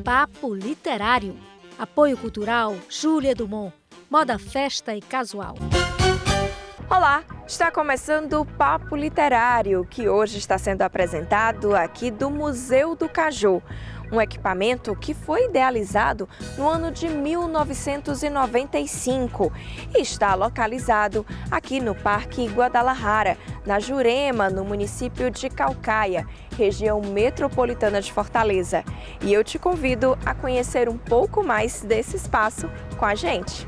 Papo Literário. Apoio Cultural Júlia Dumont. Moda, festa e casual. Olá, está começando o Papo Literário, que hoje está sendo apresentado aqui do Museu do Caju. Um equipamento que foi idealizado no ano de 1995 e está localizado aqui no Parque Guadalajara, na Jurema, no município de Caucaia, região metropolitana de Fortaleza. E eu te convido a conhecer um pouco mais desse espaço com a gente.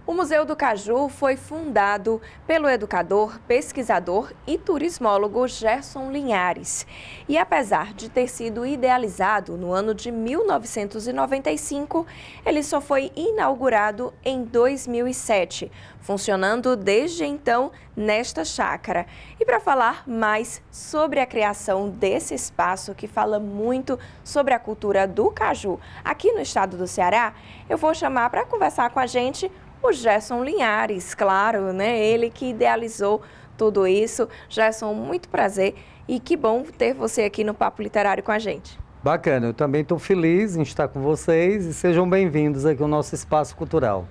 O Museu do Caju foi fundado pelo educador, pesquisador e turismólogo Gerson Linhares. E apesar de ter sido idealizado no ano de 1995, ele só foi inaugurado em 2007, funcionando desde então nesta chácara. E para falar mais sobre a criação desse espaço, que fala muito sobre a cultura do caju aqui no estado do Ceará, eu vou chamar para conversar com a gente o Gerson Linhares, claro, né? Ele que idealizou tudo isso. Gerson, muito prazer e que bom ter você aqui no Papo Literário com a gente. Bacana, eu também estou feliz em estar com vocês e sejam bem-vindos aqui ao nosso espaço cultural.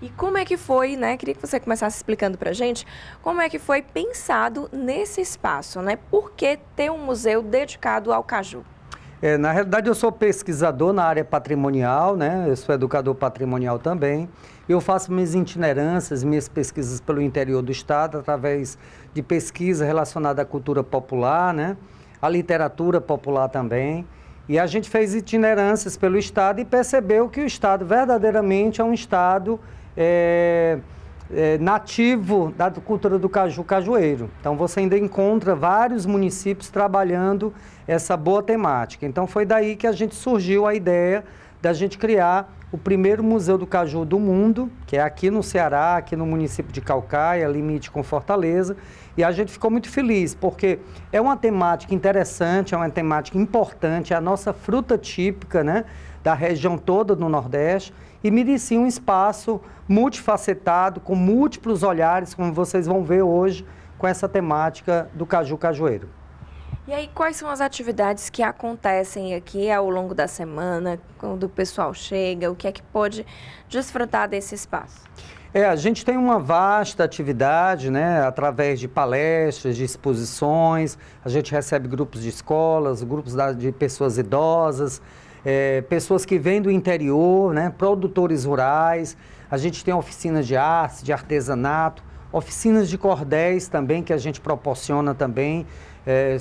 E como é que foi, né? Queria que você começasse explicando pra gente como é que foi pensado nesse espaço, né? Por que ter um museu dedicado ao caju? Na realidade, eu sou pesquisador na área patrimonial, né? Eu sou educador patrimonial também. Eu faço minhas itinerâncias, minhas pesquisas pelo interior do estado, através de pesquisa relacionada à cultura popular, né? À literatura popular também. E a gente fez itinerâncias pelo estado e percebeu que o estado verdadeiramente é um estado nativo da cultura do caju cajueiro. Então você ainda encontra vários municípios trabalhando essa boa temática. Então foi daí que a gente surgiu a ideia da gente criar o primeiro museu do caju do mundo, que é aqui no Ceará, aqui no município de Caucaia, limite com Fortaleza. E a gente ficou muito feliz, porque é uma temática interessante, é uma temática importante, é a nossa fruta típica, né, da região toda do Nordeste, e merecia um espaço multifacetado, com múltiplos olhares, como vocês vão ver hoje, com essa temática do caju cajueiro. E aí, quais são as atividades que acontecem aqui ao longo da semana, quando o pessoal chega, o que é que pode desfrutar desse espaço? A gente tem uma vasta atividade, né, através de palestras, de exposições, a gente recebe grupos de escolas, grupos de pessoas idosas, pessoas que vêm do interior, né, produtores rurais, a gente tem oficinas de arte, de artesanato, oficinas de cordéis também, que a gente proporciona também.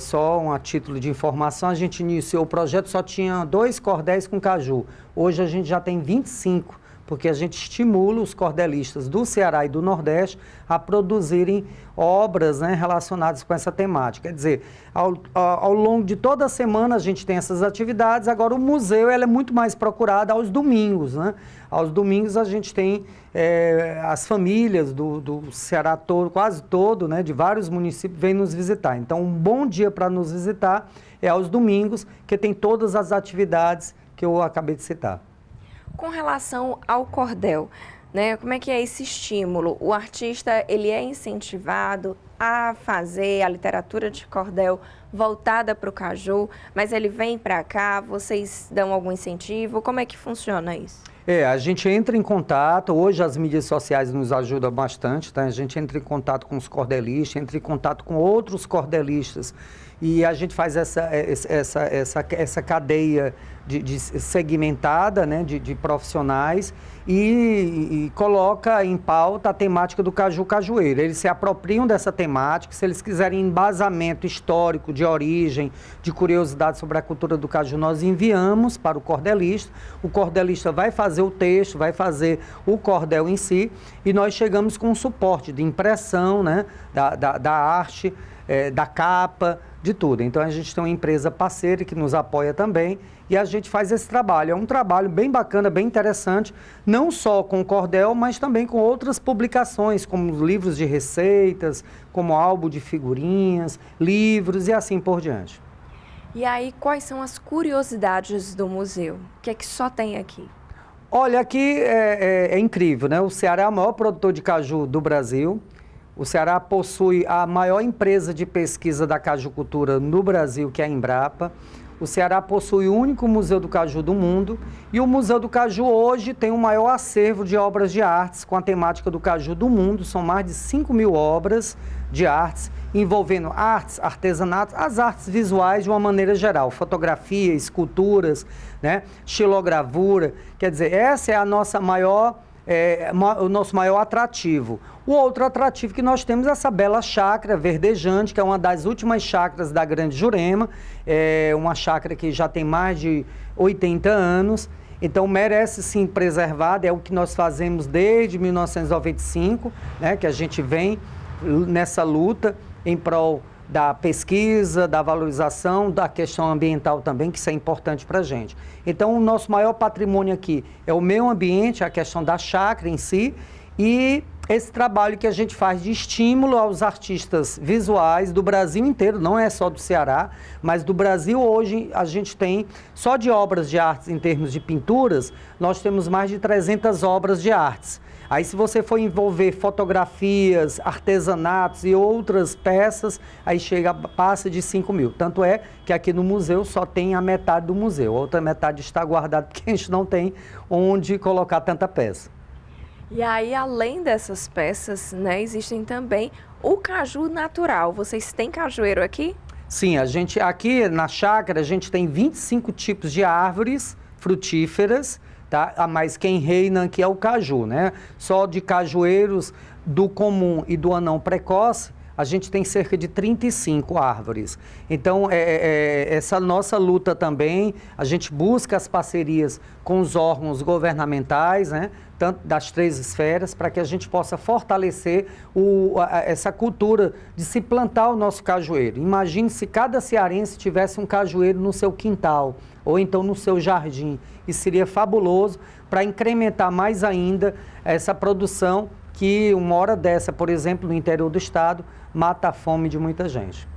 Só a título de informação, a gente iniciou o projeto, só tinha 2 cordéis com caju. Hoje a gente já tem 25, porque a gente estimula os cordelistas do Ceará e do Nordeste a produzirem obras, né, relacionadas com essa temática. Quer dizer, ao longo de toda a semana a gente tem essas atividades. Agora o museu ela é muito mais procurado aos domingos, né? Aos domingos a gente tem as famílias do Ceará todo, quase todo, né, de vários municípios, vêm nos visitar. Então um bom dia para nos visitar é aos domingos, que tem todas as atividades que eu acabei de citar. Com relação ao cordel, né, como é que é esse estímulo? O artista ele é incentivado a fazer a literatura de cordel voltada para o caju, mas ele vem para cá, vocês dão algum incentivo? Como é que funciona isso? A gente entra em contato, hoje as mídias sociais nos ajudam bastante, tá? A gente entra em contato com os cordelistas, entra em contato com outros cordelistas e a gente faz essa cadeia de segmentada, né, de profissionais e coloca em pauta a temática do caju cajueiro. Eles se apropriam dessa temática, se eles quiserem embasamento histórico, de origem, de curiosidade sobre a cultura do caju, nós enviamos para o cordelista vai fazer o texto, vai fazer o cordel em si e nós chegamos com um suporte de impressão, né, da arte, da capa, de tudo. Então a gente tem uma empresa parceira que nos apoia também e a gente faz esse trabalho. É um trabalho bem bacana, bem interessante, não só com o cordel, mas também com outras publicações, como livros de receitas, como álbum de figurinhas, livros e assim por diante. E aí, quais são as curiosidades do museu? O que é que só tem aqui? Olha, aqui é incrível, né? O Ceará é o maior produtor de caju do Brasil. O Ceará possui a maior empresa de pesquisa da cajucultura no Brasil, que é a Embrapa. O Ceará possui o único museu do caju do mundo e o Museu do Caju hoje tem o maior acervo de obras de artes com a temática do caju do mundo. São mais de 5.000 obras de artes envolvendo artes, artesanatos, as artes visuais de uma maneira geral, fotografia, esculturas, né, xilogravura. Quer dizer, essa é a nossa o nosso maior atrativo. O outro atrativo que nós temos é essa bela chácara verdejante, que é uma das últimas chácaras da Grande Jurema, é uma chácara que já tem mais de 80 anos, então merece sim preservada, é o que nós fazemos desde 1995, né, que a gente vem nessa luta em prol da pesquisa, da valorização, da questão ambiental também, que isso é importante para a gente. Então, o nosso maior patrimônio aqui é o meio ambiente, a questão da chácara em si, e esse trabalho que a gente faz de estímulo aos artistas visuais do Brasil inteiro, não é só do Ceará, mas do Brasil hoje a gente tem, só de obras de artes em termos de pinturas, nós temos mais de 300 obras de artes. Aí se você for envolver fotografias, artesanatos e outras peças, aí passa de 5.000. Tanto é que aqui no museu só tem a metade do museu, a outra metade está guardada porque a gente não tem onde colocar tanta peça. E aí, além dessas peças, né, existem também o caju natural. Vocês têm cajueiro aqui? Sim, a gente aqui na chácara a gente tem 25 tipos de árvores frutíferas, tá? Mas quem reina aqui é o caju, né? Só de cajueiros do comum e do anão precoce, a gente tem cerca de 35 árvores. Então, essa nossa luta também, a gente busca as parcerias com os órgãos governamentais, né, tanto das 3 esferas, para que a gente possa fortalecer essa cultura de se plantar o nosso cajueiro. Imagine se cada cearense tivesse um cajueiro no seu quintal, ou então no seu jardim. Isso seria fabuloso para incrementar mais ainda essa produção que uma hora dessa, por exemplo, no interior do estado, mata a fome de muita gente.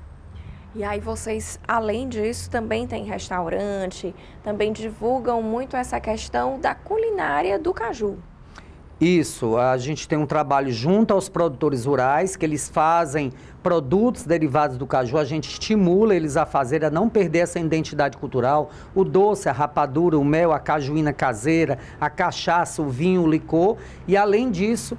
E aí vocês, além disso, também tem restaurante, também divulgam muito essa questão da culinária do caju. Isso, a gente tem um trabalho junto aos produtores rurais, que eles fazem produtos derivados do caju, a gente estimula eles a fazer, a não perder essa identidade cultural, o doce, a rapadura, o mel, a cajuína caseira, a cachaça, o vinho, o licor, e além disso,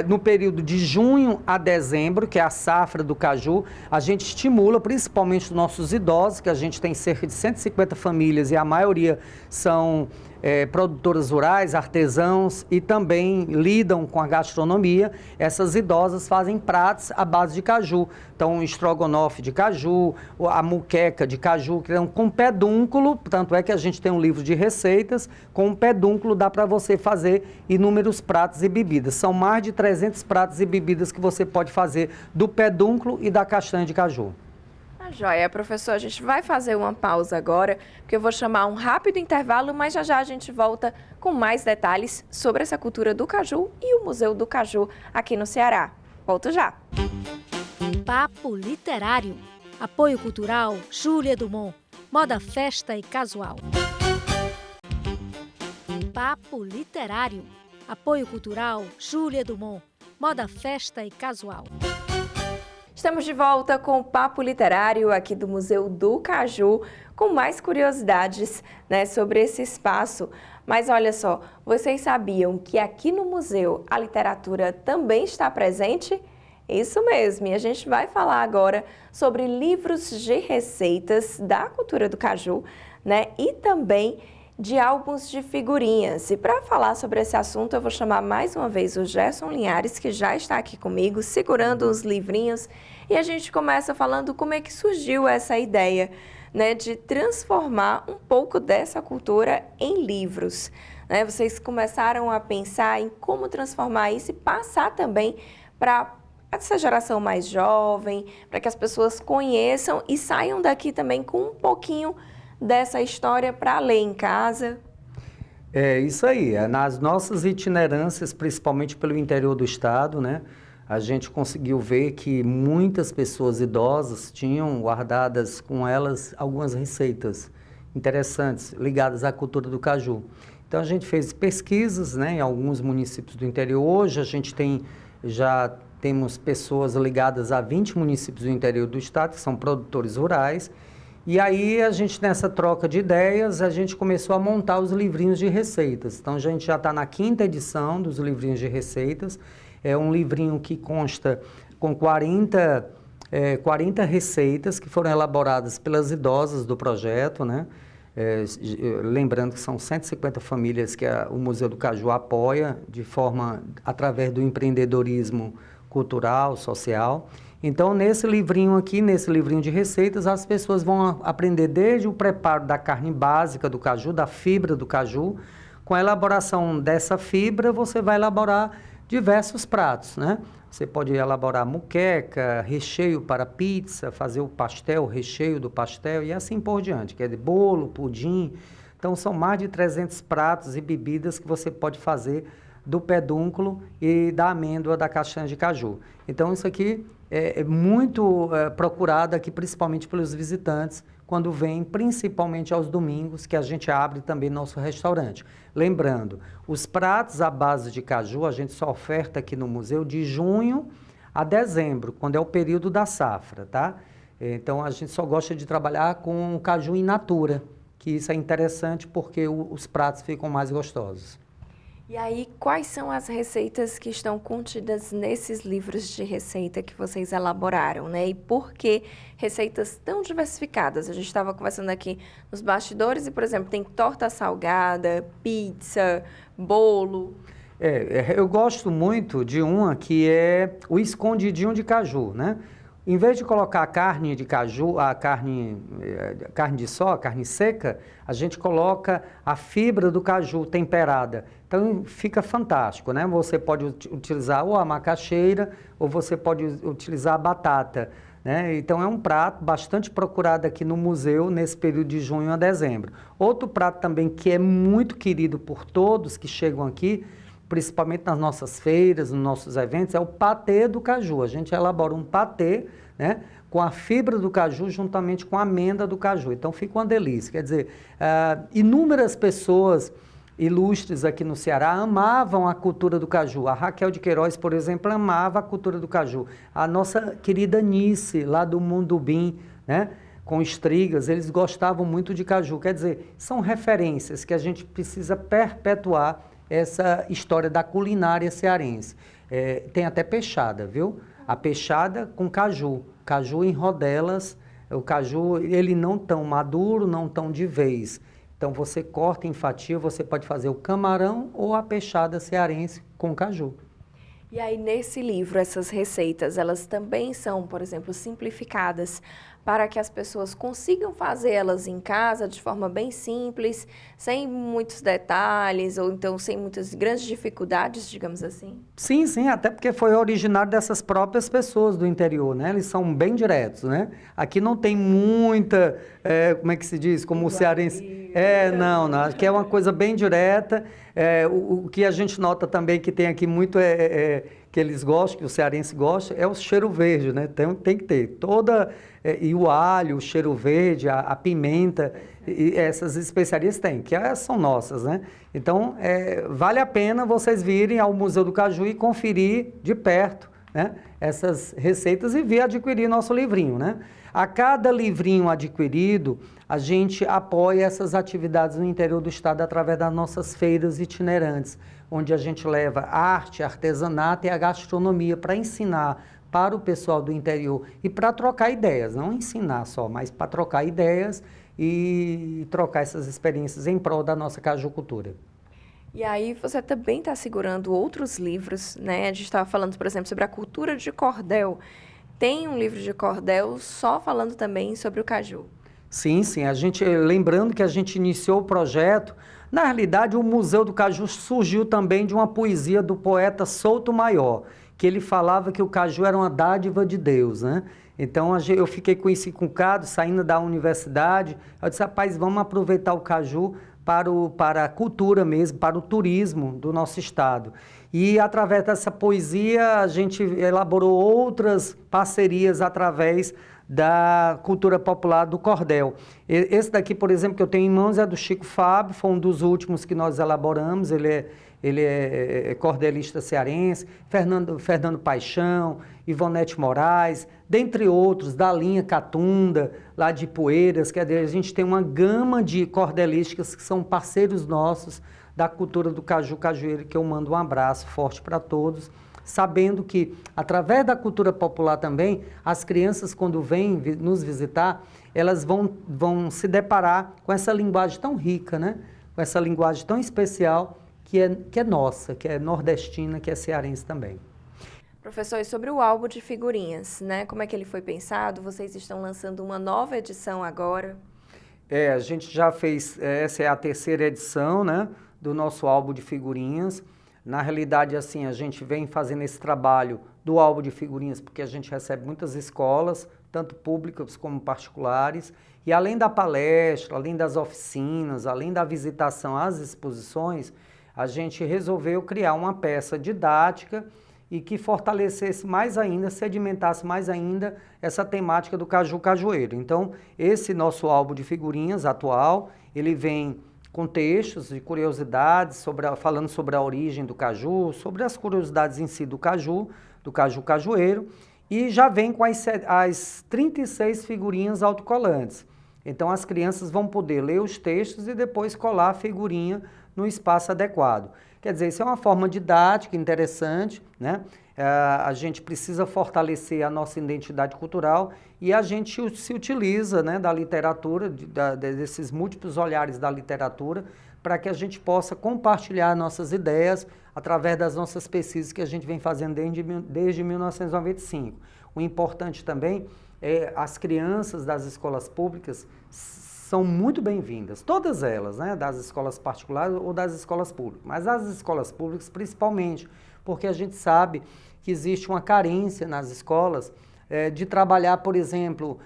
no período de junho a dezembro, que é a safra do caju, a gente estimula principalmente os nossos idosos, que a gente tem cerca de 150 famílias e a maioria são produtoras rurais, artesãos e também lidam com a gastronomia. Essas idosas fazem pratos à base de caju. Então, o estrogonofe de caju, a muqueca de caju, que é com pedúnculo, tanto é que a gente tem um livro de receitas, com pedúnculo dá para você fazer inúmeros pratos e bebidas. São mais de 300 pratos e bebidas que você pode fazer do pedúnculo e da castanha de caju. Joia, professor, a gente vai fazer uma pausa agora, porque eu vou chamar um rápido intervalo, mas já a gente volta com mais detalhes sobre essa cultura do caju e o Museu do Caju aqui no Ceará. Volto já! Papo Literário. Apoio Cultural Júlia Dumont. Moda, festa e casual. Papo Literário. Apoio Cultural Júlia Dumont. Moda, festa e casual. Estamos de volta com o Papo Literário aqui do Museu do Caju, com mais curiosidades, né, sobre esse espaço. Mas olha só, vocês sabiam que aqui no museu a literatura também está presente? Isso mesmo, e a gente vai falar agora sobre livros de receitas da cultura do caju, né, e também de álbuns de figurinhas. E para falar sobre esse assunto, eu vou chamar mais uma vez o Gerson Linhares, que já está aqui comigo, segurando os livrinhos. E a gente começa falando como é que surgiu essa ideia, né, de transformar um pouco dessa cultura em livros. Né? Vocês começaram a pensar em como transformar isso e passar também para essa geração mais jovem, para que as pessoas conheçam e saiam daqui também com um pouquinho dessa história para ler em casa. É isso aí, nas nossas itinerâncias, principalmente pelo interior do estado, né, a gente conseguiu ver que muitas pessoas idosas tinham guardadas com elas algumas receitas interessantes ligadas à cultura do caju. Então, a gente fez pesquisas, né, em alguns municípios do interior. Hoje, já temos pessoas ligadas a 20 municípios do interior do estado, que são produtores rurais. E aí, nessa troca de ideias, a gente começou a montar os livrinhos de receitas. Então, a gente já está na 5ª edição dos livrinhos de receitas. É um livrinho que consta com 40 receitas que foram elaboradas pelas idosas do projeto, né? Lembrando que são 150 famílias que o Museu do Caju apoia através do empreendedorismo cultural, social. Então, nesse livrinho de receitas, as pessoas vão aprender desde o preparo da carne básica do caju, da fibra do caju. Com a elaboração dessa fibra, você vai elaborar diversos pratos, né? Você pode elaborar moqueca, recheio para pizza, fazer o pastel, o recheio do pastel e assim por diante, quer dizer, bolo, pudim. Então, são mais de 300 pratos e bebidas que você pode fazer do pedúnculo e da amêndoa da castanha de caju. Então, isso aqui é muito procurado aqui, principalmente pelos visitantes, quando vêm, principalmente aos domingos, que a gente abre também nosso restaurante. Lembrando, os pratos à base de caju, a gente só oferta aqui no museu de junho a dezembro, quando é o período da safra, tá? Então, a gente só gosta de trabalhar com caju in natura, que isso é interessante porque os pratos ficam mais gostosos. E aí, quais são as receitas que estão contidas nesses livros de receita que vocês elaboraram, né? E por que receitas tão diversificadas? A gente estava conversando aqui nos bastidores e, por exemplo, tem torta salgada, pizza, bolo. Eu gosto muito de uma que é o escondidinho de caju, né? Em vez de colocar a carne de caju, a carne de carne seca, a gente coloca a fibra do caju temperada. Então fica fantástico, né? Você pode utilizar ou a macaxeira ou você pode utilizar a batata, né? Então é um prato bastante procurado aqui no museu nesse período de junho a dezembro. Outro prato também que é muito querido por todos que chegam aqui, principalmente nas nossas feiras, nos nossos eventos, é o patê do caju. A gente elabora um patê, né, com a fibra do caju juntamente com a amêndoa do caju. Então fica uma delícia. Quer dizer, inúmeras pessoas ilustres aqui no Ceará amavam a cultura do caju. A Raquel de Queiroz, por exemplo, amava a cultura do caju. A nossa querida Nice, lá do Mundubim, né, com estrigas, eles gostavam muito de caju. Quer dizer, são referências que a gente precisa perpetuar essa história da culinária cearense. Tem até peixada, viu? A peixada com caju em rodelas. O caju, ele não tão maduro, não tão de vez. Então, você corta em fatia, você pode fazer o camarão ou a peixada cearense com caju. E aí, nesse livro, essas receitas, elas também são, por exemplo, simplificadas para que as pessoas consigam fazê-las em casa de forma bem simples, sem muitos detalhes, ou então sem muitas grandes dificuldades, digamos assim? Sim, sim, até porque foi originário dessas próprias pessoas do interior, né? Eles são bem diretos, né? Aqui não tem muita, como é que se diz, como o cearense... não, aqui é uma coisa bem direta. O que a gente nota também que tem aqui muito que eles gostam, que o cearense gosta, é o cheiro verde, né? Tem que ter e o alho, o cheiro verde, a pimenta, e essas especiarias tem, que são nossas, né? Então, vale a pena vocês virem ao Museu do Caju e conferir de perto, né, essas receitas e vir adquirir nosso livrinho, né? A cada livrinho adquirido, a gente apoia essas atividades no interior do estado através das nossas feiras itinerantes, onde a gente leva arte, artesanato e a gastronomia para ensinar para o pessoal do interior e para trocar ideias, não ensinar só, mas para trocar ideias e trocar essas experiências em prol da nossa cajucultura. E aí você também está segurando outros livros, né? A gente estava falando, por exemplo, sobre a cultura de cordel. Tem um livro de cordel só falando também sobre o caju. Sim, lembrando que a gente iniciou o projeto, na realidade o Museu do Caju surgiu também de uma poesia do poeta Souto Maior, que ele falava que o caju era uma dádiva de Deus, né? Então eu fiquei com isso encucado, saindo da universidade, eu disse, rapaz, vamos aproveitar o caju para a cultura mesmo, para o turismo do nosso estado. E através dessa poesia a gente elaborou outras parcerias através da cultura popular do cordel. Esse daqui, por exemplo, que eu tenho em mãos é do Chico Fábio, foi um dos últimos que nós elaboramos, ele é cordelista cearense, Fernando Paixão, Ivonete Moraes, dentre outros, da linha Catunda, lá de Poeiras, quer dizer, a gente tem uma gama de cordelistas que são parceiros nossos da cultura do caju cajueiro, que eu mando um abraço forte para todos, sabendo que, através da cultura popular também, as crianças, quando vêm nos visitar, elas vão se deparar com essa linguagem tão rica, né? Com essa linguagem tão especial, que é nossa, que é nordestina, que é cearense também. Professor, e sobre o álbum de figurinhas, né? Como é que ele foi pensado? Vocês estão lançando uma nova edição agora? A gente já fez, essa é a terceira edição, né, do nosso álbum de figurinhas. Na realidade, assim, a gente vem fazendo esse trabalho do álbum de figurinhas porque a gente recebe muitas escolas, tanto públicas como particulares, e além da palestra, além das oficinas, além da visitação às exposições, a gente resolveu criar uma peça didática e que fortalecesse mais ainda, sedimentasse mais ainda essa temática do caju cajueiro. Então, esse nosso álbum de figurinhas atual, ele vem com textos de curiosidades, falando sobre a origem do caju, sobre as curiosidades em si do caju cajueiro, e já vem com as 36 figurinhas autocolantes. Então as crianças vão poder ler os textos e depois colar a figurinha no espaço adequado. Quer dizer, isso é uma forma didática interessante, né? A gente precisa fortalecer a nossa identidade cultural e a gente se utiliza, né, da literatura, desses múltiplos olhares da literatura, para que a gente possa compartilhar nossas ideias através das nossas pesquisas que a gente vem fazendo desde 1995. O importante também é as crianças das escolas públicas são muito bem-vindas, todas elas, né, das escolas particulares ou das escolas públicas, mas as escolas públicas principalmente, porque a gente sabe que existe uma carência nas escolas de trabalhar, por exemplo,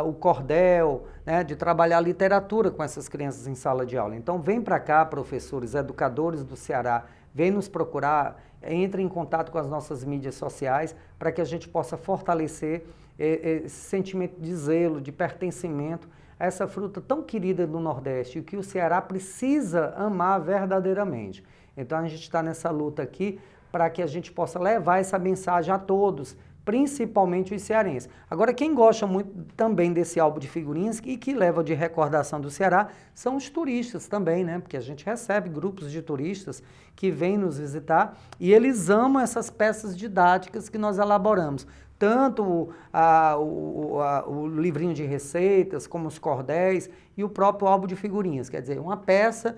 o cordel, né, de trabalhar a literatura com essas crianças em sala de aula. Então vem para cá, professores, educadores do Ceará, vem nos procurar, entre em contato com as nossas mídias sociais para que a gente possa fortalecer esse sentimento de zelo, de pertencimento a essa fruta tão querida do Nordeste e que o Ceará precisa amar verdadeiramente. Então a gente está nessa luta aqui para que a gente possa levar essa mensagem a todos, principalmente os cearenses. Agora, quem gosta muito também desse álbum de figurinhas e que leva de recordação do Ceará são os turistas também, né? Porque a gente recebe grupos de turistas que vêm nos visitar e eles amam essas peças didáticas que nós elaboramos. Tanto o livrinho de receitas, como os cordéis e o próprio álbum de figurinhas. Quer dizer, uma peça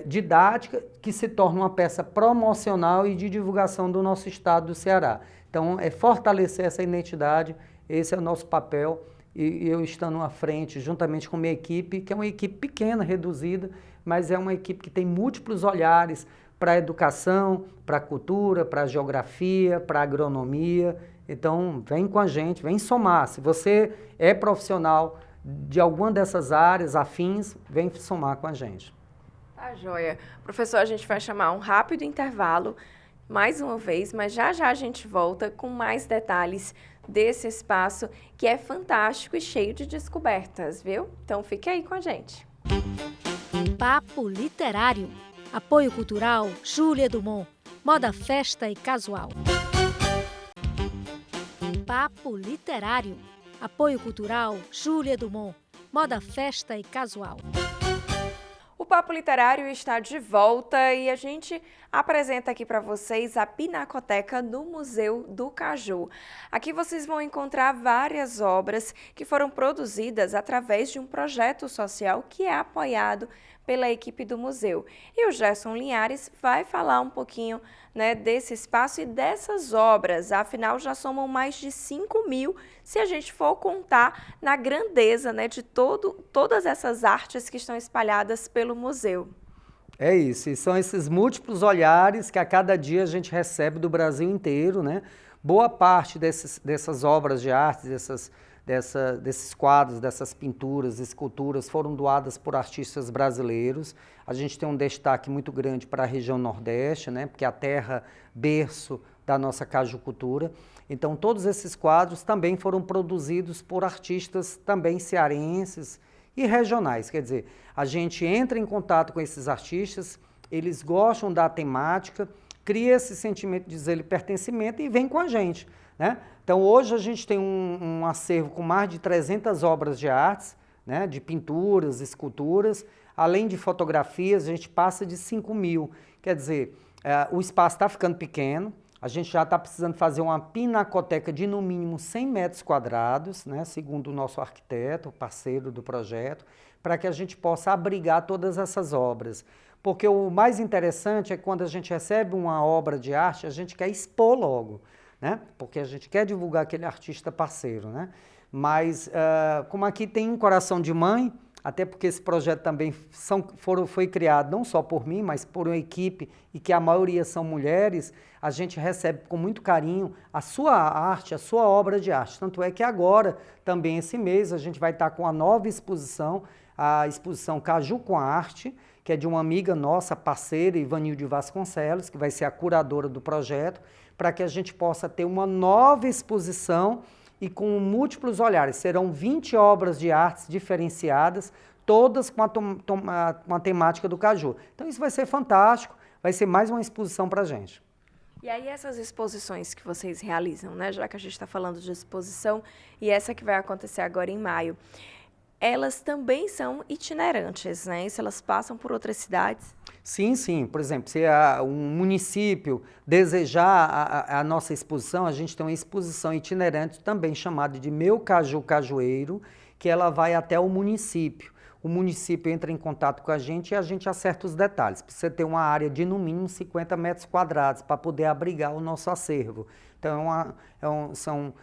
didática que se torna uma peça promocional e de divulgação do nosso estado do Ceará. Então, é fortalecer essa identidade, esse é o nosso papel, e eu estando à frente, juntamente com minha equipe, que é uma equipe pequena, reduzida, mas é uma equipe que tem múltiplos olhares para a educação, para a cultura, para a geografia, para a agronomia. Então, vem com a gente, vem somar. Se você é profissional de alguma dessas áreas afins, vem somar com a gente. Tá joia. Professor, a gente vai chamar um rápido intervalo, mais uma vez, mas já já a gente volta com mais detalhes desse espaço que é fantástico e cheio de descobertas, viu? Então fique aí com a gente. Papo Literário. Apoio Cultural Júlia Dumont. Moda, festa e casual. Papo Literário. Apoio Cultural Júlia Dumont. Moda, festa e casual. O Papo Literário está de volta e a gente apresenta aqui para vocês a Pinacoteca no Museu do Caju. Aqui vocês vão encontrar várias obras que foram produzidas através de um projeto social que é apoiado pela equipe do museu. E o Gerson Linhares vai falar um pouquinho, né, desse espaço e dessas obras. Afinal, já somam mais de 5.000, se a gente for contar na grandeza, né, de todas essas artes que estão espalhadas pelo museu. É isso, e são esses múltiplos olhares que a cada dia a gente recebe do Brasil inteiro, né? Boa parte dessas obras de arte, desses quadros, dessas pinturas, esculturas foram doadas por artistas brasileiros. A gente tem um destaque muito grande para a região Nordeste, né? Porque é a terra berço da nossa cajucultura. Então, todos esses quadros também foram produzidos por artistas também cearenses e regionais. Quer dizer, a gente entra em contato com esses artistas, eles gostam da temática, cria esse sentimento de zelo e pertencimento e vem com a gente, né? Então, hoje a gente tem um acervo com mais de 300 obras de artes, né, de pinturas, esculturas, além de fotografias, a gente passa de 5.000. Quer dizer, o espaço está ficando pequeno, a gente já está precisando fazer uma pinacoteca de no mínimo 100 metros quadrados, né, segundo o nosso arquiteto, parceiro do projeto, para que a gente possa abrigar todas essas obras. Porque o mais interessante é que quando a gente recebe uma obra de arte, a gente quer expor logo, né? Porque a gente quer divulgar aquele artista parceiro, né? Mas, como aqui tem um coração de mãe, até porque esse projeto também foi criado não só por mim, mas por uma equipe, e que a maioria são mulheres, a gente recebe com muito carinho a sua arte, a sua obra de arte. Tanto é que agora, também esse mês, a gente vai estar com a nova exposição, a exposição Caju com a Arte, que é de uma amiga nossa, parceira, Ivanilde Vasconcelos, que vai ser a curadora do projeto, para que a gente possa ter uma nova exposição e com múltiplos olhares. Serão 20 obras de artes diferenciadas, todas com a temática do caju. Então isso vai ser fantástico, vai ser mais uma exposição para a gente. E aí essas exposições que vocês realizam, né, já que a gente está falando de exposição, e essa que vai acontecer agora em maio, elas também são itinerantes, né? Se elas passam por outras cidades? Sim, sim. Por exemplo, se um município desejar a nossa exposição, a gente tem uma exposição itinerante também chamada de Meu Caju Cajueiro, que ela vai até o município. O município entra em contato com a gente e a gente acerta os detalhes. Precisa ter uma área de no mínimo 50 metros quadrados para poder abrigar o nosso acervo. Então, são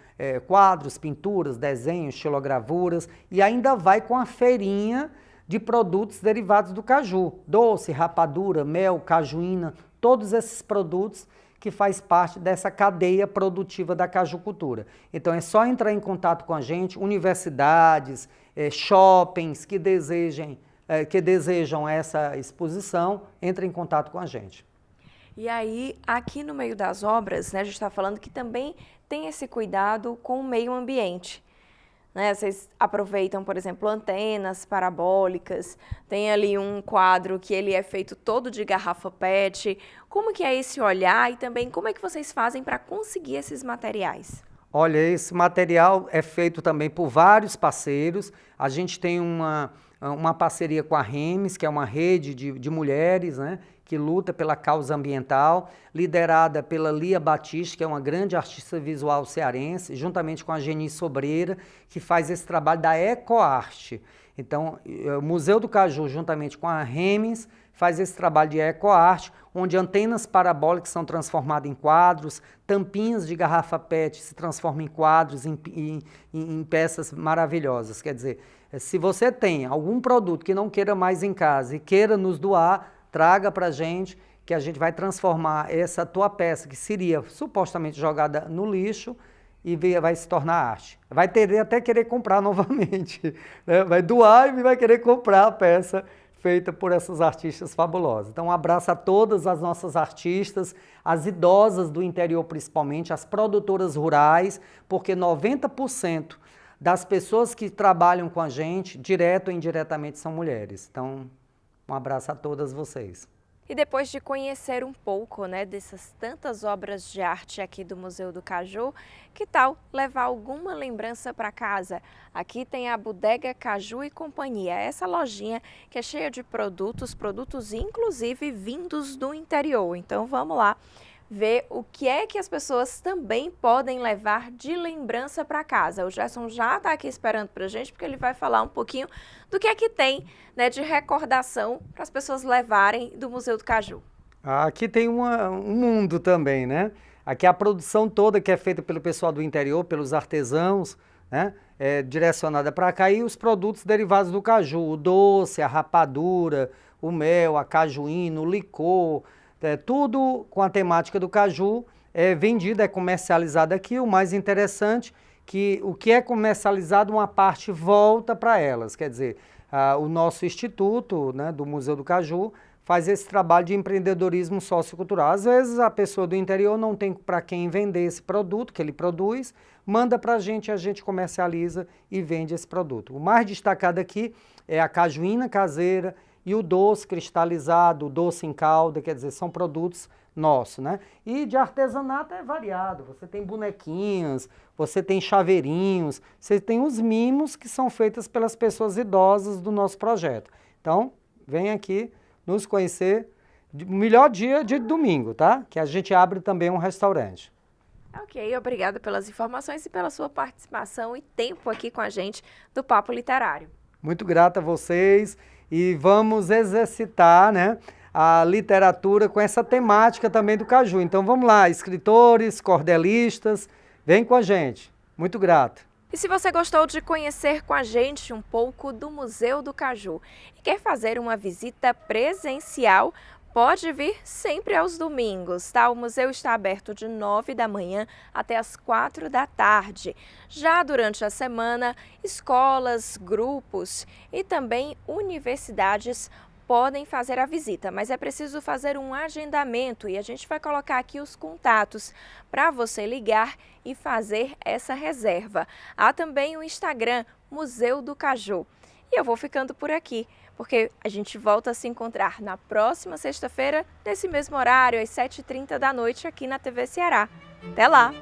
quadros, pinturas, desenhos, xilogravuras, e ainda vai com a feirinha de produtos derivados do caju. Doce, rapadura, mel, cajuína, todos esses produtos que faz parte dessa cadeia produtiva da cajucultura. Então, é só entrar em contato com a gente, universidades, shoppings que desejam essa exposição, entrem em contato com a gente. E aí, aqui no meio das obras, né, a gente está falando que também tem esse cuidado com o meio ambiente. Né? Vocês aproveitam, por exemplo, antenas parabólicas, tem ali um quadro que ele é feito todo de garrafa PET. Como que é esse olhar e também como é que vocês fazem para conseguir esses materiais? Olha, esse material é feito também por vários parceiros. A gente tem uma parceria com a REMES, que é uma rede de mulheres, né, que luta pela causa ambiental, liderada pela Lia Batista, que é uma grande artista visual cearense, juntamente com a Geni Sobreira, que faz esse trabalho da ecoarte. Então, o Museu do Caju, juntamente com a REMES, faz esse trabalho de ecoarte, onde antenas parabólicas são transformadas em quadros, tampinhas de garrafa PET se transformam em quadros, em peças maravilhosas. Quer dizer, se você tem algum produto que não queira mais em casa e queira nos doar, traga para a gente, que a gente vai transformar essa tua peça, que seria supostamente jogada no lixo, e vai se tornar arte. Vai até querer comprar novamente, né? Vai doar e vai querer comprar a peça feita por essas artistas fabulosas. Então, um abraço a todas as nossas artistas, as idosas do interior principalmente, as produtoras rurais, porque 90% das pessoas que trabalham com a gente, direto ou indiretamente, são mulheres. Então, um abraço a todas vocês. E depois de conhecer um pouco, né, dessas tantas obras de arte aqui do Museu do Caju, que tal levar alguma lembrança para casa? Aqui tem a Bodega Caju e Companhia, essa lojinha que é cheia de produtos inclusive vindos do interior. Então vamos lá ver o que é que as pessoas também podem levar de lembrança para casa. O Gerson já está aqui esperando para a gente, porque ele vai falar um pouquinho do que é que tem, né, de recordação para as pessoas levarem do Museu do Caju. Aqui tem um mundo também, né? Aqui a produção toda que é feita pelo pessoal do interior, pelos artesãos, né, é direcionada para cá, e os produtos derivados do caju, o doce, a rapadura, o mel, a cajuína, o licor, tudo com a temática do caju é vendido, é comercializado aqui. O mais interessante que o que é comercializado, uma parte volta para elas. Quer dizer, o nosso instituto, né, do Museu do Caju faz esse trabalho de empreendedorismo sociocultural. Às vezes a pessoa do interior não tem para quem vender esse produto que ele produz, manda para a gente comercializa e vende esse produto. O mais destacado aqui é a cajuína caseira e o doce cristalizado, o doce em calda, quer dizer, são produtos nossos, né? E de artesanato é variado, você tem bonequinhos, você tem chaveirinhos, você tem os mimos que são feitos pelas pessoas idosas do nosso projeto. Então, vem aqui nos conhecer, o melhor dia de domingo, tá? Que a gente abre também um restaurante. Ok, obrigada pelas informações e pela sua participação e tempo aqui com a gente do Papo Literário. Muito grato a vocês e vamos exercitar, né, a literatura com essa temática também do caju. Então vamos lá, escritores, cordelistas, vem com a gente. Muito grato. E se você gostou de conhecer com a gente um pouco do Museu do Caju e quer fazer uma visita presencial, pode vir sempre aos domingos, tá? O museu está aberto de 9 da manhã até as 4 da tarde. Já durante a semana, escolas, grupos e também universidades podem fazer a visita, mas é preciso fazer um agendamento e a gente vai colocar aqui os contatos para você ligar e fazer essa reserva. Há também o Instagram, Museu do Caju. E eu vou ficando por aqui, porque a gente volta a se encontrar na próxima sexta-feira, nesse mesmo horário, às 7h30 da noite, aqui na TV Ceará. Até lá!